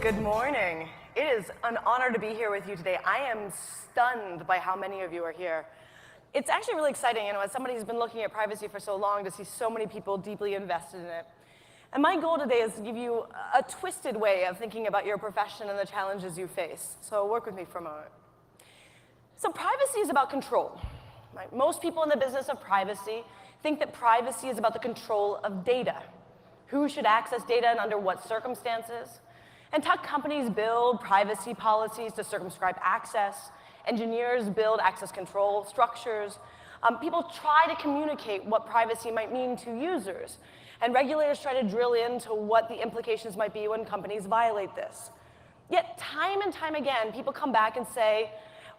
Good morning. It is an honor to be here with you today. I am stunned by how many of you are here. It's actually really exciting, as somebody who's been looking at privacy for so long, to see so many people deeply invested in it. And my goal today is to give you a twisted way of thinking about your profession and the challenges you face. So work with me for a moment. So privacy is about control. Right? Most people in the business of privacy think that privacy is about the control of data. Who should access data and under what circumstances? And tech companies build privacy policies to circumscribe access. Engineers build access control structures. People try to communicate what privacy might mean to users. And regulators try to drill into what the implications might be when companies violate this. Yet time and time again, people come back and say,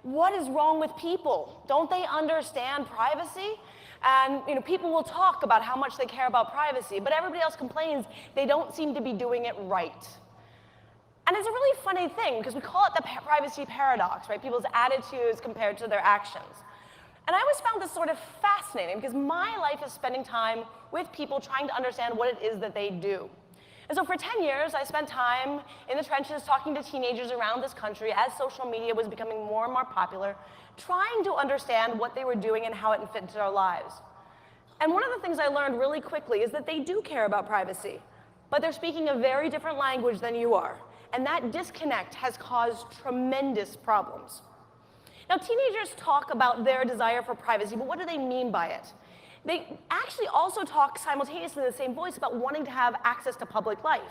what is wrong with people? Don't they understand privacy? And people will talk about how much they care about privacy, but everybody else complains they don't seem to be doing it right. And it's a really funny thing, because we call it the privacy paradox, right? People's attitudes compared to their actions. And I always found this sort of fascinating, because my life is spending time with people trying to understand what it is that they do. And so for 10 years, I spent time in the trenches talking to teenagers around this country as social media was becoming more and more popular, trying to understand what they were doing and how it fit into their lives. And one of the things I learned really quickly is that they do care about privacy, but they're speaking a very different language than you are. And that disconnect has caused tremendous problems. Now, teenagers talk about their desire for privacy, but what do they mean by it? They actually also talk simultaneously in the same voice about wanting to have access to public life.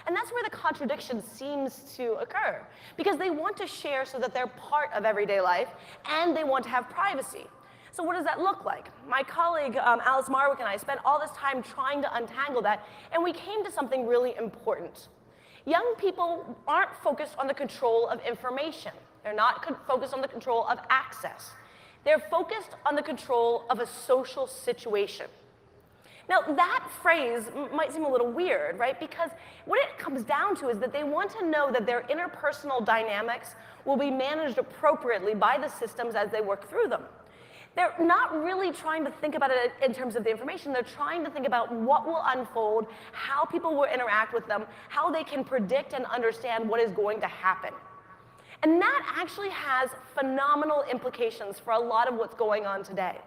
And that's where the contradiction seems to occur, because they want to share so that they're part of everyday life, and they want to have privacy. So what does that look like? My colleague, Alice Marwick, and I spent all this time trying to untangle that, and we came to something really important. Young people aren't focused on the control of information. They're not focused on the control of access. They're focused on the control of a social situation. Now, that phrase might seem a little weird, right? Because what it comes down to is that they want to know that their interpersonal dynamics will be managed appropriately by the systems as they work through them. They're not really trying to think about it in terms of the information. They're trying to think about what will unfold, how people will interact with them, how they can predict and understand what is going to happen. And that actually has phenomenal implications for a lot of what's going on today.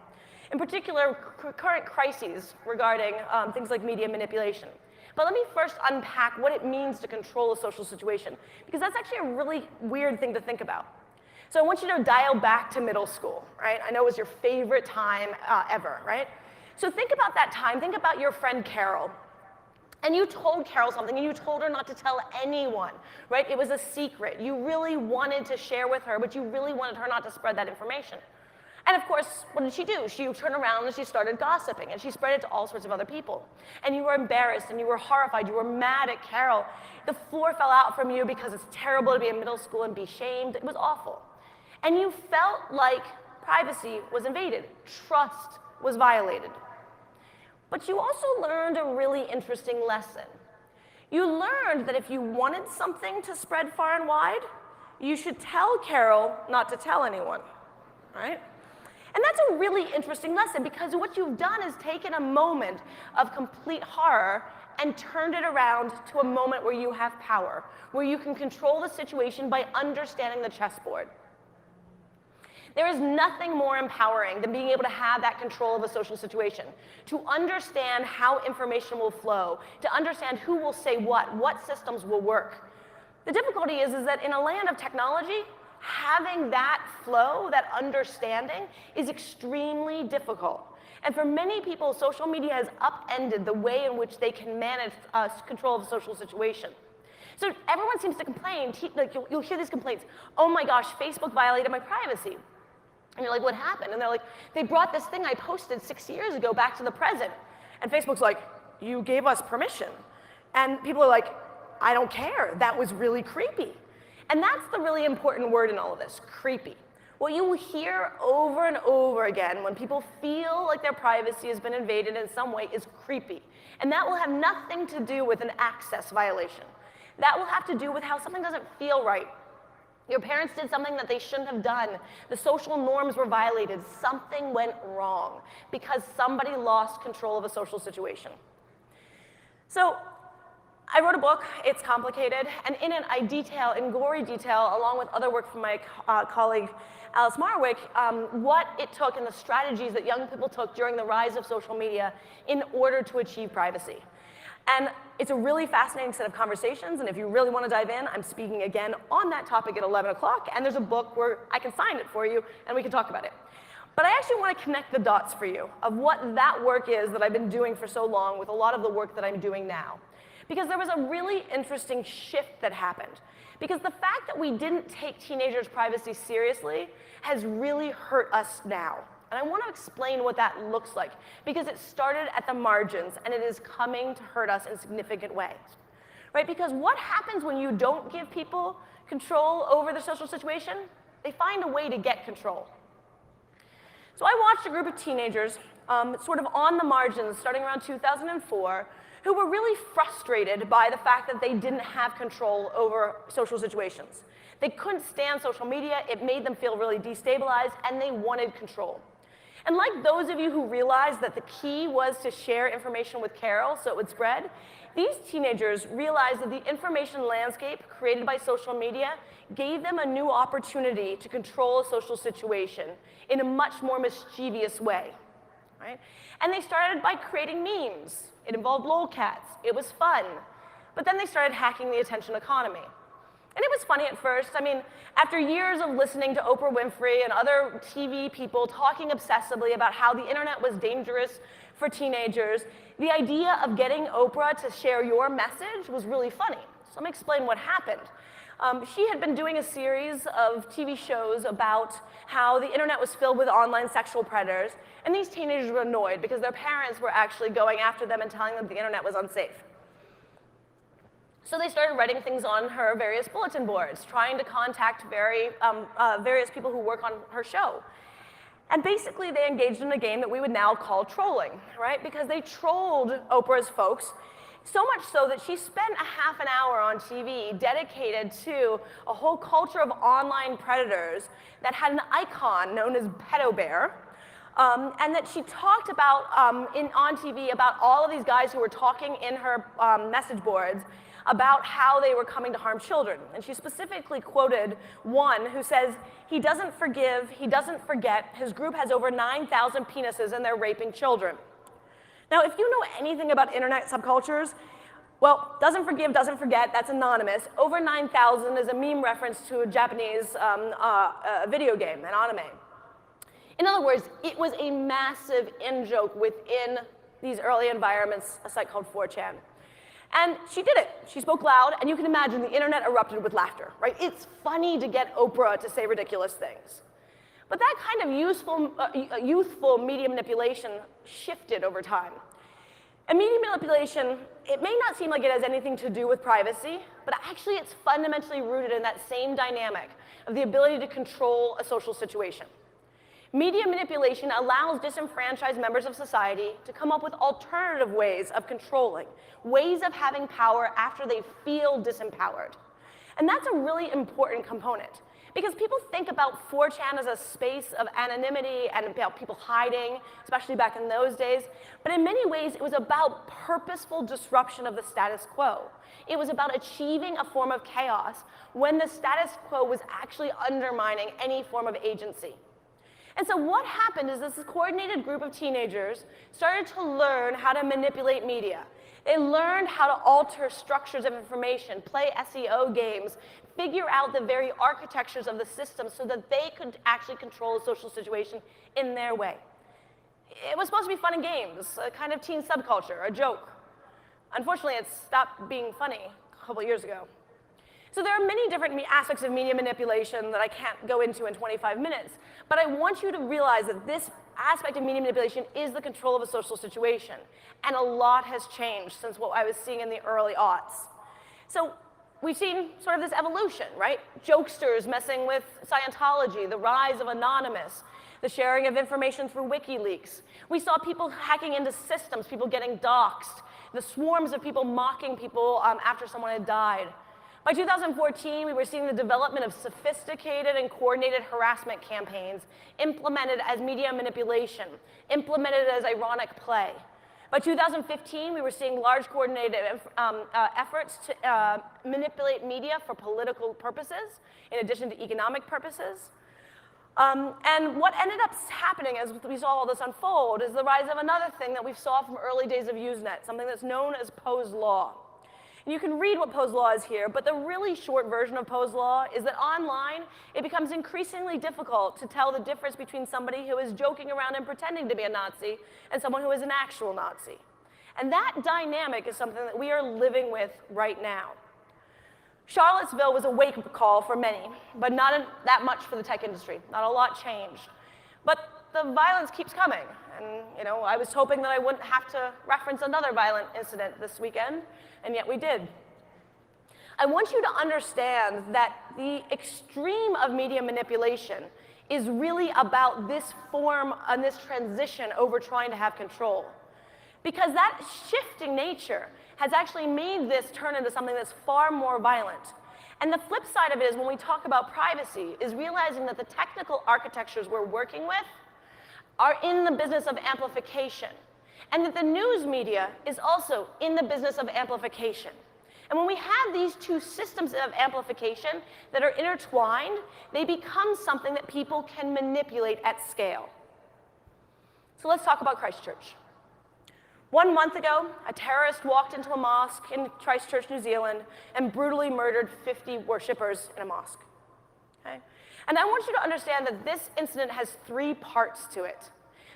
In particular, current crises regarding things like media manipulation. But let me first unpack what it means to control a social situation, because that's actually a really weird thing to think about. So I want you to dial back to middle school, right? I know it was your favorite time ever, right? So think about that time. Think about your friend Carol. And you told Carol something, and you told her not to tell anyone, right? It was a secret. You really wanted to share with her, but you really wanted her not to spread that information. And of course, what did she do? She turned around and she started gossiping, and she spread it to all sorts of other people. And you were embarrassed, and you were horrified, you were mad at Carol. The floor fell out from you because it's terrible to be in middle school and be shamed. It was awful. And you felt like privacy was invaded, trust was violated. But you also learned a really interesting lesson. You learned that if you wanted something to spread far and wide, you should tell Carol not to tell anyone, right? And that's a really interesting lesson, because what you've done is taken a moment of complete horror and turned it around to a moment where you have power, where you can control the situation by understanding the chessboard. There is nothing more empowering than being able to have that control of a social situation, to understand how information will flow, to understand who will say what systems will work. The difficulty is that in a land of technology, having that flow, that understanding, is extremely difficult. And for many people, social media has upended the way in which they can manage control of a social situation. So everyone seems to complain, like you'll hear these complaints, oh my gosh, Facebook violated my privacy. And you're like, what happened? And they're like, they brought this thing I posted 6 years ago back to the present. And Facebook's like, you gave us permission. And people are like, I don't care. That was really creepy. And that's the really important word in all of this, creepy. What you will hear over and over again when people feel like their privacy has been invaded in some way is creepy. And that will have nothing to do with an access violation. That will have to do with how something doesn't feel right. Your parents did something that they shouldn't have done. The social norms were violated. Something went wrong because somebody lost control of a social situation. So I wrote a book, it's complicated, and in it I detail in gory detail, along with other work from my colleague Alice Marwick, what it took and the strategies that young people took during the rise of social media in order to achieve privacy. And it's a really fascinating set of conversations, and if you really want to dive in, I'm speaking again on that topic at 11 o'clock, and there's a book where I can sign it for you, and we can talk about it. But I actually want to connect the dots for you of what that work is that I've been doing for so long with a lot of the work that I'm doing now. Because there was a really interesting shift that happened. Because the fact that we didn't take teenagers' privacy seriously has really hurt us now. And I want to explain what that looks like, because it started at the margins, and it is coming to hurt us in significant ways. Right? Because what happens when you don't give people control over their social situation? They find a way to get control. So I watched a group of teenagers, sort of on the margins, starting around 2004, who were really frustrated by the fact that they didn't have control over social situations. They couldn't stand social media, it made them feel really destabilized, and they wanted control. And like those of you who realized that the key was to share information with Carol so it would spread, these teenagers realized that the information landscape created by social media gave them a new opportunity to control a social situation in a much more mischievous way. Right? And they started by creating memes. It involved lolcats. It was fun. But then they started hacking the attention economy. And it was funny at first. I mean, after years of listening to Oprah Winfrey and other TV people talking obsessively about how the internet was dangerous for teenagers, the idea of getting Oprah to share your message was really funny. So let me explain what happened. She had been doing a series of TV shows about how the internet was filled with online sexual predators, and these teenagers were annoyed because their parents were actually going after them and telling them the internet was unsafe. So they started writing things on her various bulletin boards, trying to contact various people who work on her show. And basically, they engaged in a game that we would now call trolling, right? Because they trolled Oprah's folks, so much so that she spent a half an hour on TV dedicated to a whole culture of online predators that had an icon known as Pedo Bear, and that she talked about on TV about all of these guys who were talking in her message boards about how they were coming to harm children. And she specifically quoted one who says, "He doesn't forgive, he doesn't forget, his group has over 9,000 penises and they're raping children." Now, if you know anything about internet subcultures, well, doesn't forgive, doesn't forget, that's anonymous. Over 9,000 is a meme reference to a Japanese video game, an anime. In other words, it was a massive in-joke within these early environments, a site called 4chan. And she did it. She spoke loud, and you can imagine the internet erupted with laughter, right? It's funny to get Oprah to say ridiculous things. But that kind of youthful media manipulation shifted over time. And media manipulation, it may not seem like it has anything to do with privacy, but actually it's fundamentally rooted in that same dynamic of the ability to control a social situation. Media manipulation allows disenfranchised members of society to come up with alternative ways of controlling, ways of having power after they feel disempowered. And that's a really important component, because people think about 4chan as a space of anonymity and about people hiding, especially back in those days. But in many ways, it was about purposeful disruption of the status quo. It was about achieving a form of chaos when the status quo was actually undermining any form of agency. And so what happened is this coordinated group of teenagers started to learn how to manipulate media. They learned how to alter structures of information, play SEO games, figure out the very architectures of the system so that they could actually control a social situation in their way. It was supposed to be fun and games, a kind of teen subculture, a joke. Unfortunately, it stopped being funny a couple years ago. So there are many different aspects of media manipulation that I can't go into in 25 minutes, but I want you to realize that this aspect of media manipulation is the control of a social situation, and a lot has changed since what I was seeing in the early aughts. So we've seen sort of this evolution, right? Jokesters messing with Scientology, the rise of Anonymous, the sharing of information through WikiLeaks. We saw people hacking into systems, people getting doxxed, the swarms of people mocking people after someone had died. By 2014, we were seeing the development of sophisticated and coordinated harassment campaigns implemented as media manipulation, implemented as ironic play. By 2015, we were seeing large coordinated efforts to manipulate media for political purposes, in addition to economic purposes. And what ended up happening as we saw all this unfold is the rise of another thing that we saw from early days of Usenet, something that's known as Poe's Law. And you can read what Poe's Law is here, but the really short version of Poe's Law is that online, it becomes increasingly difficult to tell the difference between somebody who is joking around and pretending to be a Nazi and someone who is an actual Nazi. And that dynamic is something that we are living with right now. Charlottesville was a wake-up call for many, but not that much for the tech industry. Not a lot changed. But the violence keeps coming. And I was hoping that I wouldn't have to reference another violent incident this weekend, and yet we did. I want you to understand that the extreme of media manipulation is really about this form and this transition over trying to have control. Because that shifting nature has actually made this turn into something that's far more violent. And the flip side of it is when we talk about privacy is realizing that the technical architectures we're working with are in the business of amplification. And that the news media is also in the business of amplification. And when we have these two systems of amplification that are intertwined, they become something that people can manipulate at scale. So let's talk about Christchurch. 1 month ago, a terrorist walked into a mosque in Christchurch, New Zealand, and brutally murdered 50 worshippers in a mosque. Okay? And I want you to understand that this incident has 3 parts to it.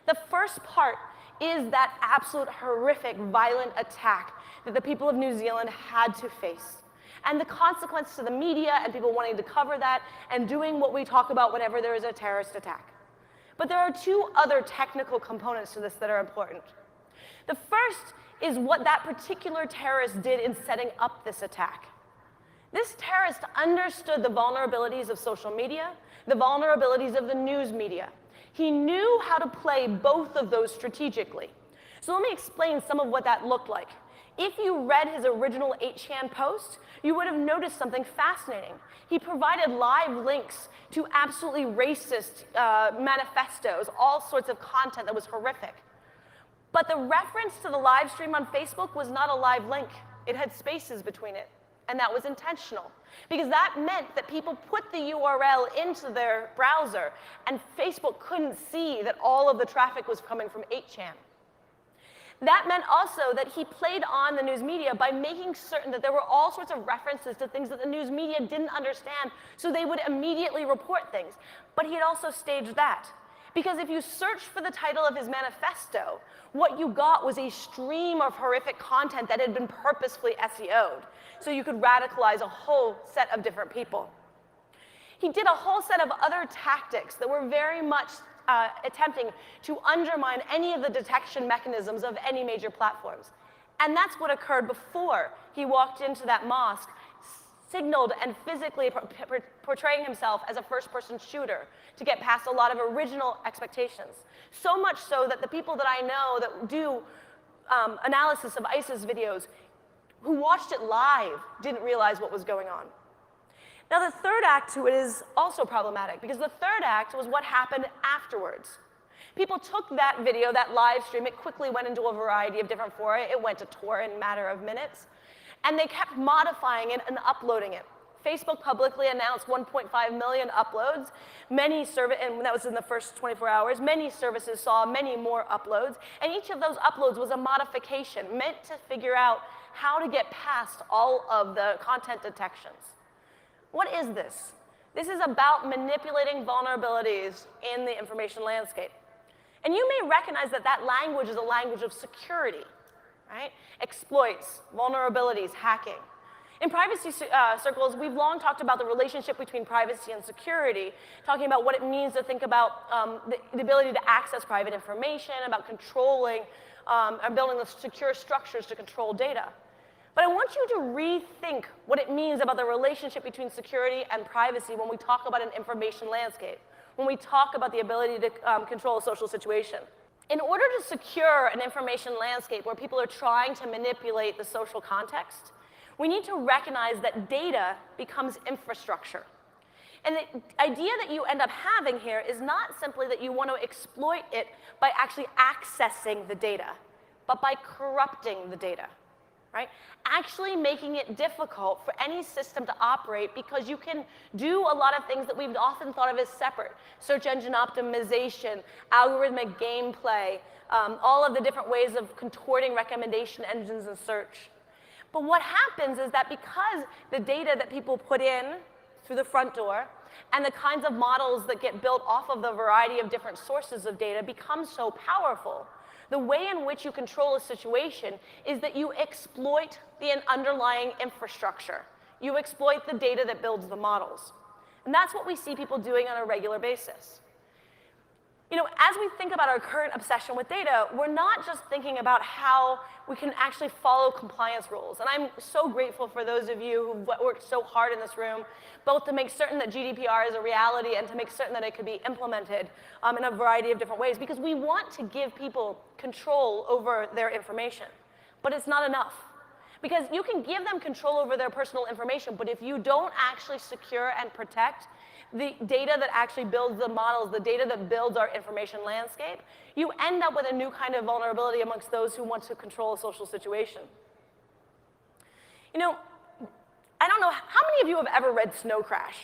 The first part is that absolute horrific, violent attack that the people of New Zealand had to face. And the consequence to the media and people wanting to cover that and doing what we talk about whenever there is a terrorist attack. But there are 2 other technical components to this that are important. The first is what that particular terrorist did in setting up this attack. This terrorist understood the vulnerabilities of social media, the vulnerabilities of the news media. He knew how to play both of those strategically. So let me explain some of what that looked like. If you read his original 8chan post, you would have noticed something fascinating. He provided live links to absolutely racist manifestos, all sorts of content that was horrific. But the reference to the live stream on Facebook was not a live link. It had spaces between it, and that was intentional. Because that meant that people put the URL into their browser, and Facebook couldn't see that all of the traffic was coming from 8chan. That meant also that he played on the news media by making certain that there were all sorts of references to things that the news media didn't understand, so they would immediately report things. But he had also staged that. Because if you search for the title of his manifesto, what you got was a stream of horrific content that had been purposefully SEO'd. So you could radicalize a whole set of different people. He did a whole set of other tactics that were very much attempting to undermine any of the detection mechanisms of any major platforms. And that's what occurred before he walked into that mosque, signaled and physically portraying himself as a first-person shooter to get past a lot of original expectations. So much so that the people that I know that do analysis of ISIS videos who watched it live didn't realize what was going on. Now, the third act to it is also problematic because the third act was what happened afterwards. People took that video, that live stream, it quickly went into a variety of different fora. It went to Tor in a matter of minutes. And they kept modifying it and uploading it. Facebook publicly announced 1.5 million uploads. And that was in the first 24 hours. Many services saw many more uploads. And each of those uploads was a modification meant to figure out how to get past all of the content detections. What is this? This is about manipulating vulnerabilities in the information landscape. And you may recognize that that language is a language of security, right? Exploits, vulnerabilities, hacking. In privacy circles, we've long talked about the relationship between privacy and security, talking about what it means to think about the ability to access private information, about controlling and building the secure structures to control data. But I want you to rethink what it means about the relationship between security and privacy when we talk about an information landscape, when we talk about the ability to control a social situation. In order to secure an information landscape where people are trying to manipulate the social context, we need to recognize that data becomes infrastructure. And the idea that you end up having here is not simply that you want to exploit it by actually accessing the data, but by corrupting the data, right? Actually making it difficult for any system to operate because you can do a lot of things that we've often thought of as separate. Search engine optimization, algorithmic gameplay, all of the different ways of contorting recommendation engines in search. But what happens is that because the data that people put in through the front door and the kinds of models that get built off of the variety of different sources of data become so powerful, the way in which you control a situation is that you exploit the underlying infrastructure. You exploit the data that builds the models. And that's what we see people doing on a regular basis. You know, as we think about our current obsession with data, we're not just thinking about how we can actually follow compliance rules. And I'm so grateful for those of you who've worked so hard in this room, both to make certain that GDPR is a reality and to make certain that it could be implemented in a variety of different ways, because we want to give people control over their information. But it's not enough. Because you can give them control over their personal information, but if you don't actually secure and protect the data that actually builds the models, the data that builds our information landscape, you end up with a new kind of vulnerability amongst those who want to control a social situation. You know, I don't know, how many of you have ever read Snow Crash?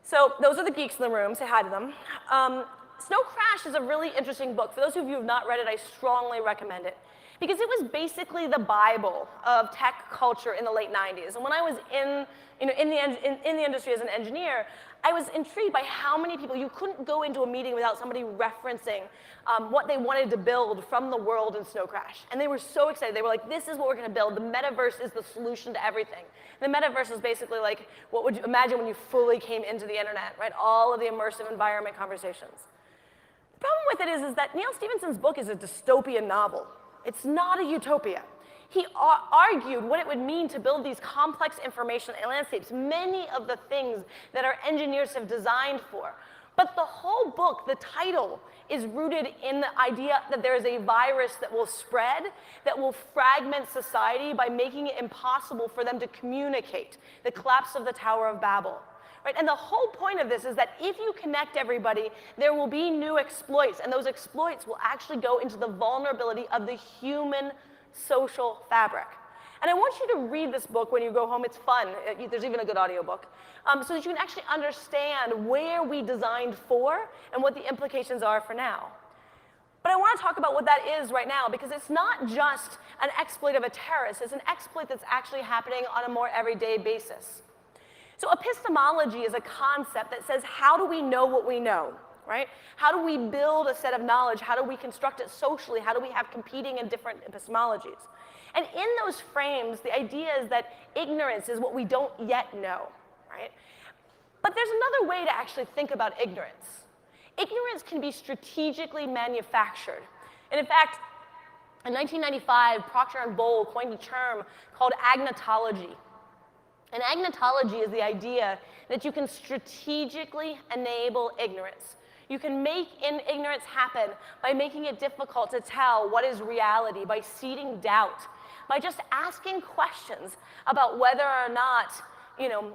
So those are the geeks in the room, say hi to them. Snow Crash is a really interesting book. For those of you who have not read it, I strongly recommend it. Because it was basically the Bible of tech culture in the late 90s. And when I was in the industry as an engineer, I was intrigued by how many people, you couldn't go into a meeting without somebody referencing what they wanted to build from the world in Snow Crash. And they were so excited. They were like, this is what we're going to build. The metaverse is the solution to everything. The metaverse is basically like, what would you imagine when you fully came into the internet, right? All of the immersive environment conversations. The problem with it is that Neil Stephenson's book is a dystopian novel. It's not a utopia. He argued what it would mean to build these complex information landscapes, many of the things that our engineers have designed for. But the whole book, the title, is rooted in the idea that there is a virus that will spread, that will fragment society by making it impossible for them to communicate, the collapse of the Tower of Babel. Right? And the whole point of this is that if you connect everybody, there will be new exploits, and those exploits will actually go into the vulnerability of the human social fabric. And I want you to read this book when you go home. It's fun. There's even a good audiobook. So that you can actually understand where we designed for and what the implications are for now. But I want to talk about what that is right now, because it's not just an exploit of a terrorist. It's an exploit that's actually happening on a more everyday basis. So epistemology is a concept that says, how do we know what we know, right? How do we build a set of knowledge? How do we construct it socially? How do we have competing and different epistemologies? And in those frames, the idea is that ignorance is what we don't yet know, right? But there's another way to actually think about ignorance. Ignorance can be strategically manufactured. And in fact, in 1995, Procter & Bowl coined a term called agnotology. And agnotology is the idea that you can strategically enable ignorance. You can make ignorance happen by making it difficult to tell what is reality, by seeding doubt, by just asking questions about whether or not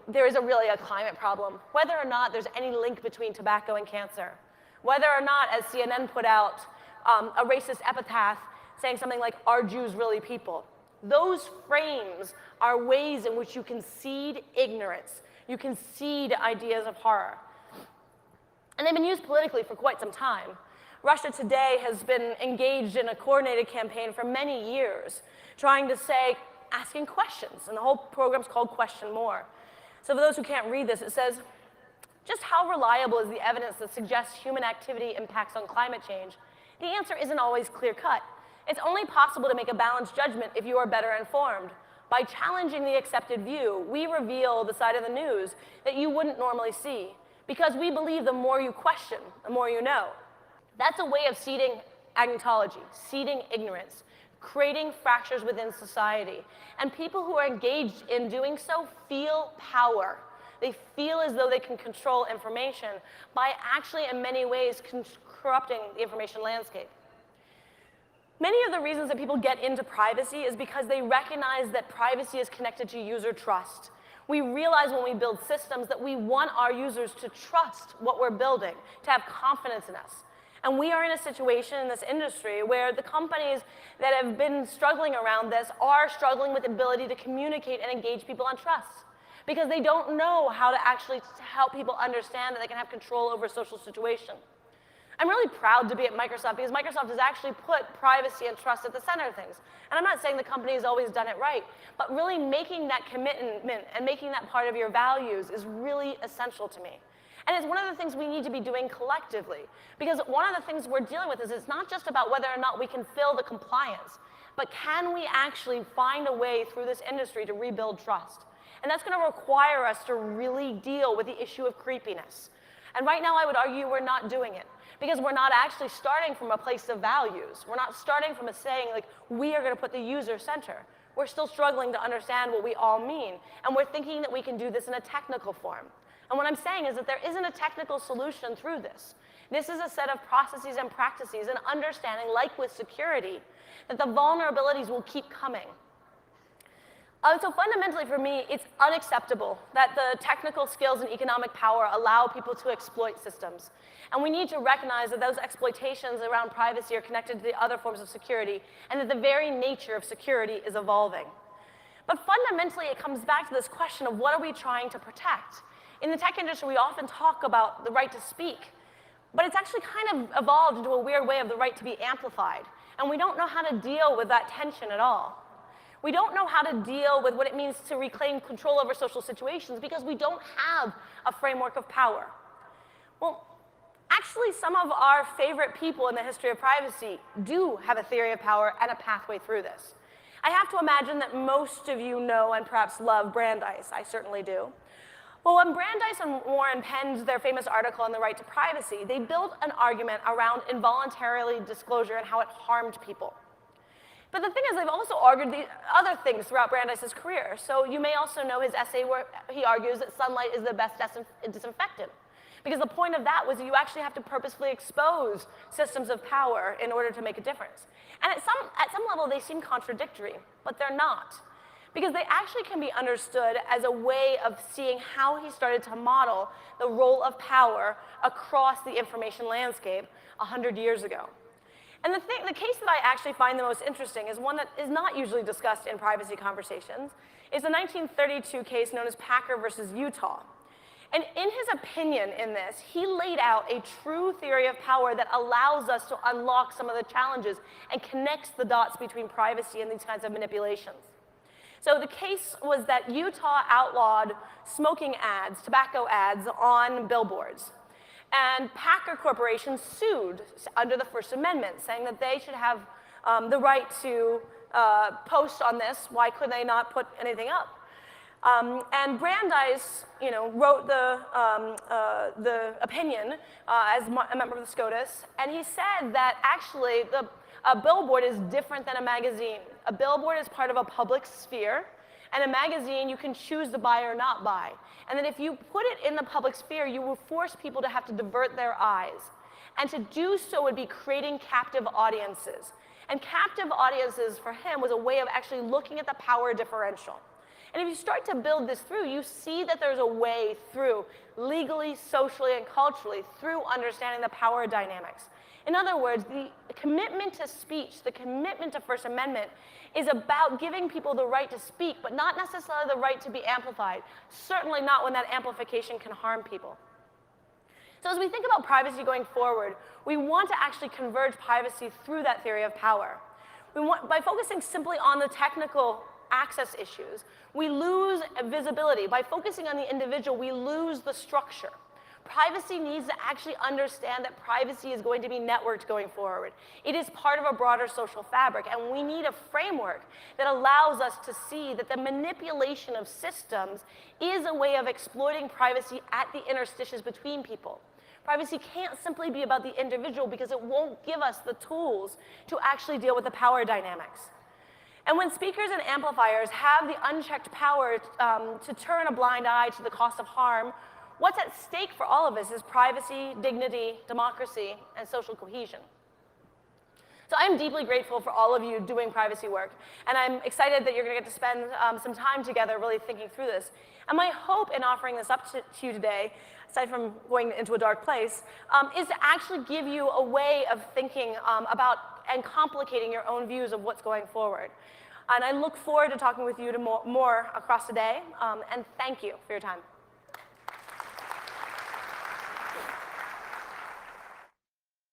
there is really a climate problem, whether or not there's any link between tobacco and cancer, whether or not, as CNN put out, a racist epitaph saying something like, "Are Jews really people?" Those frames are ways in which you can seed ignorance. You can seed ideas of horror. And they've been used politically for quite some time. Russia Today has been engaged in a coordinated campaign for many years, trying to say, asking questions. And the whole program's called Question More. So for those who can't read this, it says, just how reliable is the evidence that suggests human activity impacts on climate change? The answer isn't always clear-cut. It's only possible to make a balanced judgment if you are better informed. By challenging the accepted view, we reveal the side of the news that you wouldn't normally see, because we believe the more you question, the more you know. That's a way of seeding agnotology, seeding ignorance, creating fractures within society. And people who are engaged in doing so feel power. They feel as though they can control information by actually, in many ways, corrupting the information landscape. Many of the reasons that people get into privacy is because they recognize that privacy is connected to user trust. We realize when we build systems that we want our users to trust what we're building, to have confidence in us. And we are in a situation in this industry where the companies that have been struggling around this are struggling with the ability to communicate and engage people on trust, because they don't know how to actually help people understand that they can have control over a social situation. I'm really proud to be at Microsoft because Microsoft has actually put privacy and trust at the center of things. And I'm not saying the company has always done it right, but really making that commitment and making that part of your values is really essential to me. And it's one of the things we need to be doing collectively, because one of the things we're dealing with is it's not just about whether or not we can fill the compliance, but can we actually find a way through this industry to rebuild trust? And that's going to require us to really deal with the issue of creepiness. And right now, I would argue we're not doing it, because we're not actually starting from a place of values. We're not starting from a saying, like, we are going to put the user center. We're still struggling to understand what we all mean, and we're thinking that we can do this in a technical form. And what I'm saying is that there isn't a technical solution through this. This is a set of processes and practices and understanding, like with security, that the vulnerabilities will keep coming. So fundamentally for me, it's unacceptable that the technical skills and economic power allow people to exploit systems. And we need to recognize that those exploitations around privacy are connected to the other forms of security, and that the very nature of security is evolving. But fundamentally, it comes back to this question of what are we trying to protect? In the tech industry, we often talk about the right to speak, but it's actually kind of evolved into a weird way of the right to be amplified. And we don't know how to deal with that tension at all. We don't know how to deal with what it means to reclaim control over social situations because we don't have a framework of power. Well, actually, some of our favorite people in the history of privacy do have a theory of power and a pathway through this. I have to imagine that most of you know and perhaps love Brandeis. I certainly do. Well, when Brandeis and Warren penned their famous article on the right to privacy, they built an argument around involuntary disclosure and how it harmed people. But the thing is, they've also argued the other things throughout Brandeis' career. So you may also know his essay where he argues that sunlight is the best disinfectant. Because the point of that was that you actually have to purposefully expose systems of power in order to make a difference. And at some level, they seem contradictory, but they're not. Because they actually can be understood as a way of seeing how he started to model the role of power across the information landscape 100 years ago. And the case that I actually find the most interesting is one that is not usually discussed in privacy conversations. It's the 1932 case known as Packer versus Utah. And in his opinion in this, he laid out a true theory of power that allows us to unlock some of the challenges and connects the dots between privacy and these kinds of manipulations. So the case was that Utah outlawed smoking ads, tobacco ads, on billboards. And Packer Corporation sued under the First Amendment, saying that they should have the right to post on this. Why could they not put anything up? And Brandeis, wrote the opinion as a member of the SCOTUS, and he said that actually a billboard is different than a magazine. A billboard is part of a public sphere, and a magazine you can choose to buy or not buy. And then if you put it in the public sphere, you will force people to have to divert their eyes. And to do so would be creating captive audiences. And captive audiences for him was a way of actually looking at the power differential. And if you start to build this through, you see that there's a way through, legally, socially, and culturally, through understanding the power dynamics. In other words, the commitment to speech, the commitment to First Amendment, is about giving people the right to speak, but not necessarily the right to be amplified. Certainly not when that amplification can harm people. So as we think about privacy going forward, we want to actually converge privacy through that theory of power. By focusing simply on the technical access issues, we lose visibility. By focusing on the individual, we lose the structure. Privacy needs to actually understand that privacy is going to be networked going forward. It is part of a broader social fabric, and we need a framework that allows us to see that the manipulation of systems is a way of exploiting privacy at the interstitials between people. Privacy can't simply be about the individual because it won't give us the tools to actually deal with the power dynamics. And when speakers and amplifiers have the unchecked power to turn a blind eye to the cost of harm, what's at stake for all of us is privacy, dignity, democracy, and social cohesion. So I'm deeply grateful for all of you doing privacy work. And I'm excited that you're going to get to spend some time together really thinking through this. And my hope in offering this up to you today, aside from going into a dark place, is to actually give you a way of thinking about and complicating your own views of what's going forward. And I look forward to talking with you more across the day. And thank you for your time.